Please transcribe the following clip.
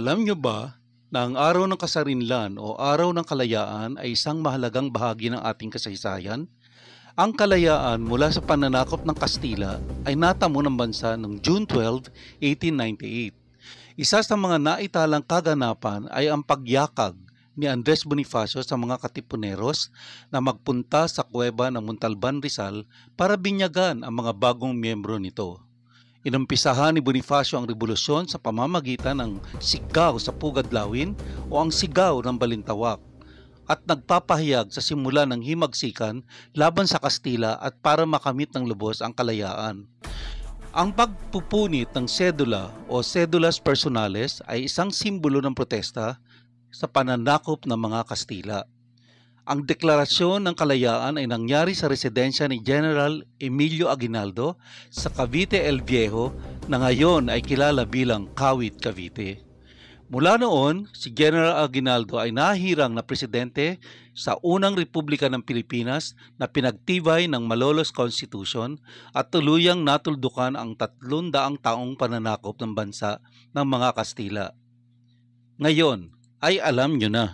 Alam niyo ba na ang araw ng kasarinlan o araw ng kalayaan ay isang mahalagang bahagi ng ating kasaysayan? Ang kalayaan mula sa pananakop ng Kastila ay natamo ng bansa noong June 12, 1898. Isa sa mga naitalang kaganapan ay ang pagyakag ni Andres Bonifacio sa mga Katipuneros na magpunta sa kuweba ng Montalban, Rizal para binyagan ang mga bagong miyembro nito. Inumpisahan ni Bonifacio ang revolusyon sa pamamagitan ng sigaw sa Pugad-Lawin o ang sigaw ng Balintawak at nagpapahayag sa simula ng himagsikan laban sa Kastila at para makamit ng lubos ang kalayaan. Ang pagpupunit ng sedula o sedulas personales ay isang simbolo ng protesta sa pananakop ng mga Kastila. Ang deklarasyon ng kalayaan ay nangyari sa residensya ni General Emilio Aguinaldo sa Cavite el Viejo na ngayon ay kilala bilang Kawit, Cavite. Mula noon, si General Aguinaldo ay nahirang na presidente sa unang Republika ng Pilipinas na pinagtibay ng Malolos Constitution at tuluyang natuldukan ang 300 taong pananakop ng bansa ng mga Kastila. Ngayon ay alam nyo na.